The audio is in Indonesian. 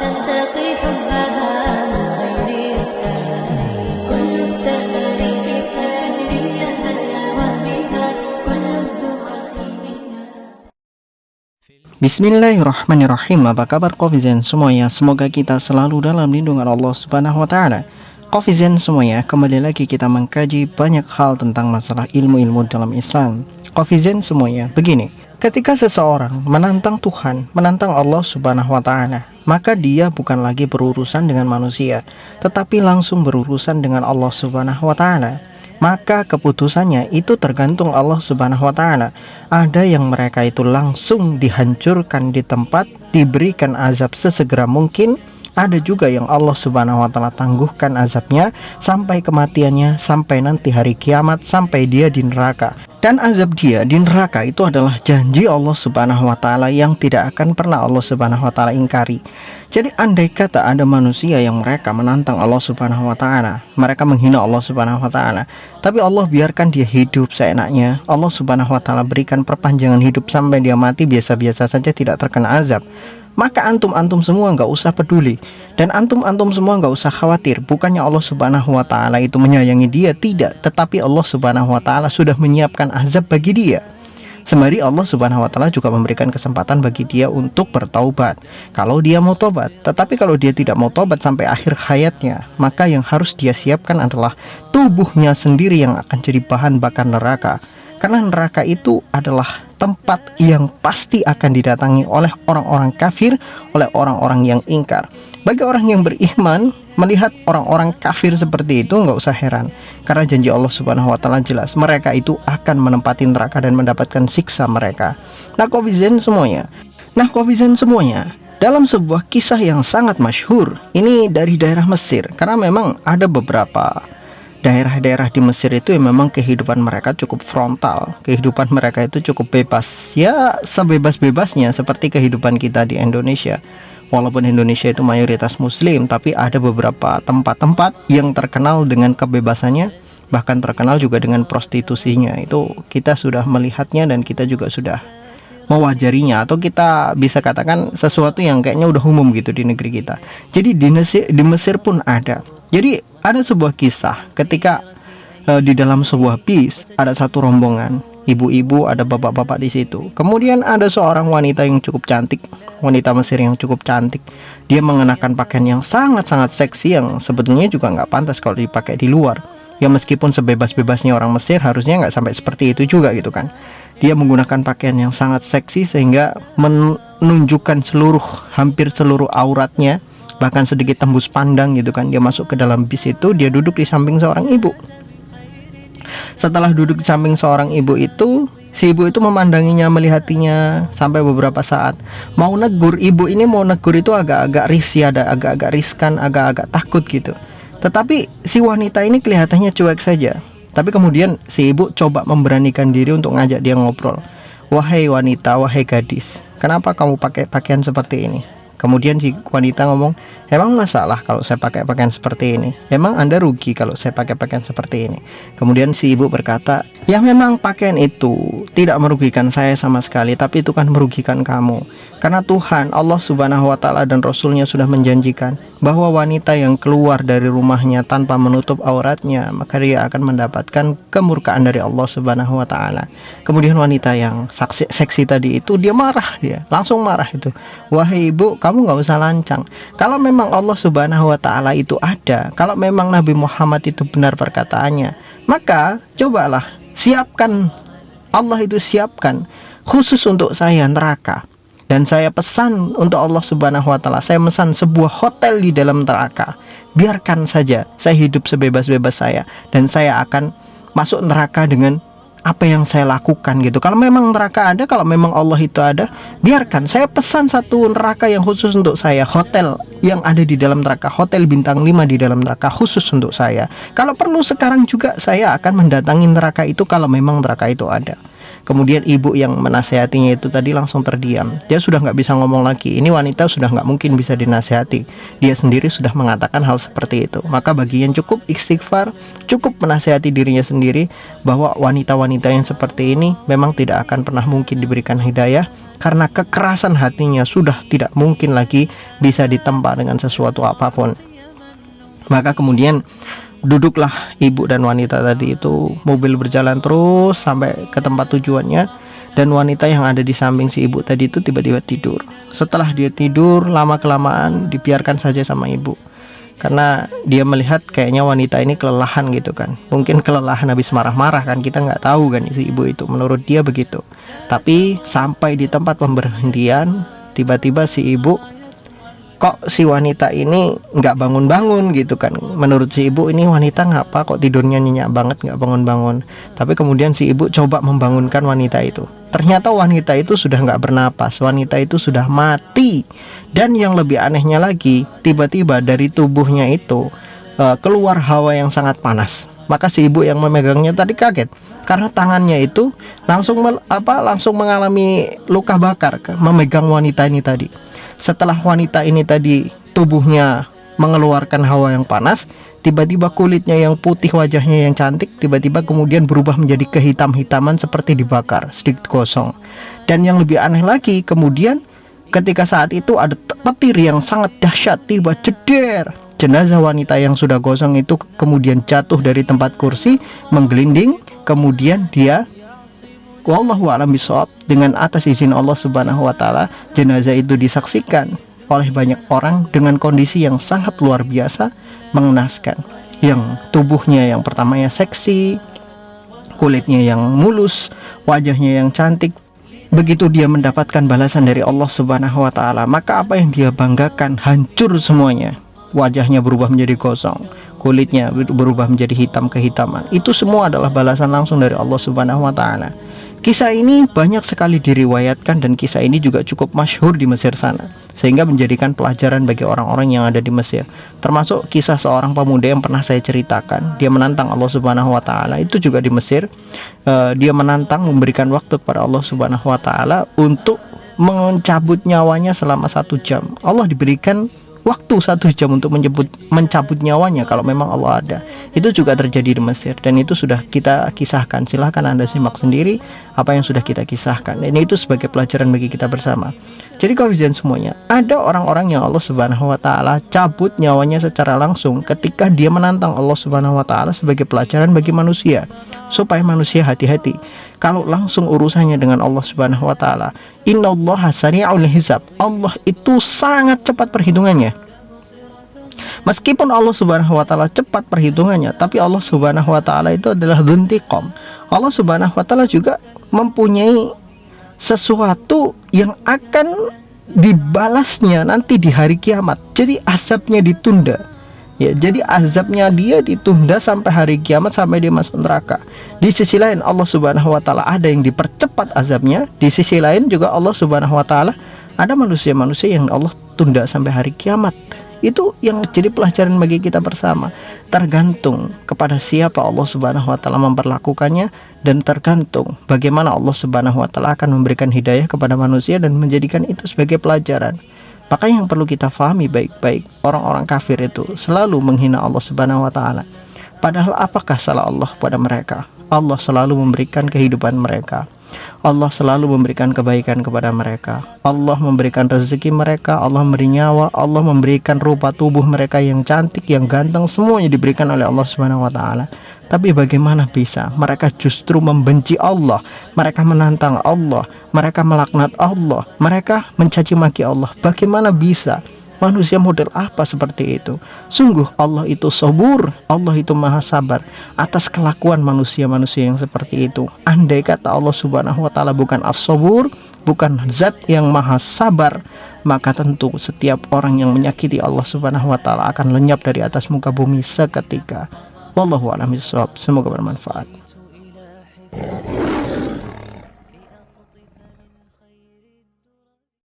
تنتقي حبها من غير اختيار كل التباريك تجري لها الهوى بها كل الدعاء منا. Bismillahirrahmanirrahim. Apa kabar Kofizen semuanya? Semoga kita selalu dalam lindungan Allah Subhanahu wa taala. Kofizen semuanya, kembali lagi kita mengkaji banyak hal tentang masalah ilmu-ilmu dalam Islam. Kofizen semuanya, begini, ketika seseorang menantang Tuhan, menantang Allah Subhanahu wa taala, maka dia bukan lagi berurusan dengan manusia, tetapi langsung berurusan dengan Allah Subhanahu wa taala. Maka keputusannya itu tergantung Allah Subhanahu wa taala. Ada yang mereka itu langsung dihancurkan di tempat, diberikan azab sesegera mungkin. Ada juga yang Allah Subhanahu wa taala tangguhkan azabnya sampai kematiannya, sampai nanti hari kiamat, sampai dia di neraka. Dan azab dia di neraka itu adalah janji Allah Subhanahu wa taala yang tidak akan pernah Allah Subhanahu wa taala ingkari. Jadi andai kata ada manusia yang mereka menantang Allah Subhanahu wa taala, mereka menghina Allah Subhanahu wa taala, tapi Allah biarkan dia hidup seenaknya, Allah Subhanahu wa taala berikan perpanjangan hidup sampai dia mati biasa-biasa saja tidak terkena azab, maka antum semua nggak usah peduli, dan antum semua nggak usah khawatir. Bukannya Allah Subhanahu wa taala itu menyayangi dia, tidak, tetapi Allah Subhanahu wa taala sudah menyiapkan azab bagi dia. Sembari Allah Subhanahu wa taala juga memberikan kesempatan bagi dia untuk bertaubat kalau dia mau tobat. Tetapi kalau dia tidak mau tobat sampai akhir hayatnya, maka yang harus dia siapkan adalah tubuhnya sendiri yang akan jadi bahan bakar neraka. Karena neraka itu adalah tempat yang pasti akan didatangi oleh orang-orang kafir, oleh orang-orang yang ingkar. Bagi orang yang beriman, melihat orang-orang kafir seperti itu nggak usah heran, karena janji Allah Subhanahu wa taala jelas, mereka itu akan menempati neraka dan mendapatkan siksa mereka. Nah, Kofizen semuanya, dalam sebuah kisah yang sangat masyhur, ini dari daerah Mesir, karena memang ada beberapa daerah-daerah di Mesir itu yang memang kehidupan mereka cukup frontal, kehidupan mereka itu cukup bebas, ya sebebas-bebasnya seperti kehidupan kita di Indonesia. Walaupun Indonesia itu mayoritas muslim, tapi ada beberapa tempat-tempat yang terkenal dengan kebebasannya, bahkan terkenal juga dengan prostitusinya. Itu kita sudah melihatnya dan kita juga sudah mewajarinya, atau kita bisa katakan sesuatu yang kayaknya udah umum gitu di negeri kita. Jadi di Mesir pun ada. Jadi ada sebuah kisah ketika di dalam sebuah bis ada satu rombongan ibu-ibu, ada bapak-bapak di situ. Kemudian ada seorang wanita yang cukup cantik, wanita Mesir yang cukup cantik. Dia mengenakan pakaian yang sangat-sangat seksi yang sebetulnya juga nggak pantas kalau dipakai di luar. Ya meskipun sebebas-bebasnya orang Mesir harusnya nggak sampai seperti itu juga gitu kan. Dia menggunakan pakaian yang sangat seksi sehingga menunjukkan hampir seluruh auratnya, bahkan sedikit tembus pandang gitu kan. Dia masuk ke dalam bis itu, dia duduk di samping seorang ibu. Setelah duduk di samping seorang ibu itu, si ibu itu memandanginya, melihatinya sampai beberapa saat. Mau negur, ibu ini mau negur itu agak-agak risih, agak-agak riskan, agak-agak takut gitu. Tetapi si wanita ini kelihatannya cuek saja. Tapi kemudian si ibu coba memberanikan diri untuk ngajak dia ngobrol. Wahai wanita, wahai gadis, kenapa kamu pakai pakaian seperti ini? Kemudian si wanita ngomong, emang masalah kalau saya pakai pakaian seperti ini? Emang Anda rugi kalau saya pakai pakaian seperti ini? Kemudian si ibu berkata, ya memang pakaian itu tidak merugikan saya sama sekali, tapi itu kan merugikan kamu. Karena Tuhan, Allah Subhanahu wa taala dan Rasulnya sudah menjanjikan bahwa wanita yang keluar dari rumahnya tanpa menutup auratnya, maka dia akan mendapatkan kemurkaan dari Allah Subhanahu wa taala. Kemudian wanita yang seksi tadi itu, dia langsung marah itu. Wahai ibu, kamu nggak usah lancang. Kalau memang Allah Subhanahu wa taala itu ada, kalau memang Nabi Muhammad itu benar perkataannya, maka cobalah siapkan, Allah itu siapkan khusus untuk saya neraka. Dan saya pesan untuk Allah Subhanahu wa taala, saya pesan sebuah hotel di dalam neraka. Biarkan saja saya hidup sebebas-bebas saya, dan saya akan masuk neraka dengan apa yang saya lakukan gitu. Kalau memang neraka ada, kalau memang Allah itu ada, biarkan saya pesan satu neraka yang khusus untuk saya, hotel yang ada di dalam neraka, hotel bintang 5 di dalam neraka khusus untuk saya. Kalau perlu sekarang juga saya akan mendatangi neraka itu kalau memang neraka itu ada. Kemudian ibu yang menasehatinya itu tadi langsung terdiam. Dia sudah nggak bisa ngomong lagi. Ini wanita sudah nggak mungkin bisa dinasehati. Dia sendiri sudah mengatakan hal seperti itu. Maka bagi yang cukup istighfar, cukup menasehati dirinya sendiri bahwa wanita-wanita yang seperti ini memang tidak akan pernah mungkin diberikan hidayah, karena kekerasan hatinya sudah tidak mungkin lagi bisa ditempa dengan sesuatu apapun. Maka kemudian duduklah ibu dan wanita tadi itu, mobil berjalan terus sampai ke tempat tujuannya, dan wanita yang ada di samping si ibu tadi itu tiba-tiba tidur. Setelah dia tidur, lama-kelamaan dibiarkan saja sama ibu, karena dia melihat kayaknya wanita ini kelelahan gitu kan. Mungkin kelelahan habis marah-marah kan, kita nggak tahu kan si ibu itu, menurut dia begitu. Tapi sampai di tempat pemberhentian, tiba-tiba si ibu, kok si wanita ini nggak bangun-bangun gitu kan. Menurut si ibu, ini wanita ngapa kok tidurnya nyenyak banget, nggak bangun-bangun. Tapi kemudian si ibu coba membangunkan wanita itu. Ternyata wanita itu sudah nggak bernapas, wanita itu sudah mati. Dan yang lebih anehnya lagi, tiba-tiba dari tubuhnya itu keluar hawa yang sangat panas. Maka si ibu yang memegangnya tadi kaget, karena tangannya itu langsung mengalami luka bakar memegang wanita ini tadi. Setelah wanita ini tadi tubuhnya mengeluarkan hawa yang panas, tiba-tiba kulitnya yang putih, wajahnya yang cantik, tiba-tiba kemudian berubah menjadi kehitam-hitaman seperti dibakar, sedikit gosong. Dan yang lebih aneh lagi, kemudian ketika saat itu ada petir yang sangat dahsyat tiba jeder. Jenazah wanita yang sudah gosong itu kemudian jatuh dari tempat kursi, menggelinding, kemudian dia, wallahu a'lam bishawab, dengan atas izin Allah Subhanahu wa taala, jenazah itu disaksikan oleh banyak orang dengan kondisi yang sangat luar biasa, mengenaskan. Yang tubuhnya yang pertamanya seksi, kulitnya yang mulus, wajahnya yang cantik. Begitu dia mendapatkan balasan dari Allah Subhanahu wa taala, maka apa yang dia banggakan hancur semuanya. Wajahnya berubah menjadi gosong, kulitnya berubah menjadi hitam kehitaman. Itu semua adalah balasan langsung dari Allah Subhanahu wa taala. Kisah ini banyak sekali diriwayatkan, dan kisah ini juga cukup masyhur di Mesir sana, sehingga menjadikan pelajaran bagi orang-orang yang ada di Mesir. Termasuk kisah seorang pemuda yang pernah saya ceritakan, dia menantang Allah Subhanahu wa taala, itu juga di Mesir. Dia menantang, memberikan waktu kepada Allah Subhanahu wa taala untuk mencabut nyawanya selama 1 jam. Allah diberikan waktu 1 jam untuk mencabut nyawanya kalau memang Allah ada. Itu juga terjadi di Mesir, dan itu sudah kita kisahkan. Silahkan Anda simak sendiri apa yang sudah kita kisahkan, dan itu sebagai pelajaran bagi kita bersama. Jadi kawan semuanya, ada orang-orang yang Allah Subhanahu wa taala cabut nyawanya secara langsung ketika dia menantang Allah Subhanahu wa taala, sebagai pelajaran bagi manusia, supaya manusia hati-hati kalau langsung urusannya dengan Allah Subhanahu wa taala. Innallaha sari'ul hisab. Allah itu sangat cepat perhitungannya. Meskipun Allah Subhanahu wa taala cepat perhitungannya, tapi Allah Subhanahu wa taala itu adalah dzuntiqam. Allah Subhanahu wa taala juga mempunyai sesuatu yang akan dibalasnya nanti di hari kiamat. Jadi azabnya ditunda. Ya, jadi azabnya dia ditunda sampai hari kiamat, sampai dia masuk neraka. Di sisi lain Allah Subhanahu wa taala ada yang dipercepat azabnya. Di sisi lain juga Allah Subhanahu wa taala ada manusia-manusia yang Allah tunda sampai hari kiamat. Itu yang jadi pelajaran bagi kita bersama. Tergantung kepada siapa Allah Subhanahu wa taala memperlakukannya, dan tergantung bagaimana Allah Subhanahu wa taala akan memberikan hidayah kepada manusia dan menjadikan itu sebagai pelajaran. Maka yang perlu kita fahami baik-baik, orang-orang kafir itu selalu menghina Allah Subhanahu wa taala. Padahal apakah salah Allah pada mereka? Allah selalu memberikan kehidupan mereka. Allah selalu memberikan kebaikan kepada mereka. Allah memberikan rezeki mereka, Allah memberi nyawa, Allah memberikan rupa tubuh mereka yang cantik, yang ganteng, semuanya diberikan oleh Allah Subhanahu wa taala. Tapi bagaimana bisa mereka justru membenci Allah, mereka menantang Allah, mereka melaknat Allah, mereka mencaci maki Allah? Bagaimana bisa? Manusia model apa seperti itu? Sungguh Allah itu sabur, Allah itu maha sabar atas kelakuan manusia-manusia yang seperti itu. Andai kata Allah Subhanahu wa taala bukan as-sabur, bukan zat yang maha sabar, maka tentu setiap orang yang menyakiti Allah Subhanahu wa taala akan lenyap dari atas muka bumi seketika. Wallahu a'lam bishawab. Semoga bermanfaat.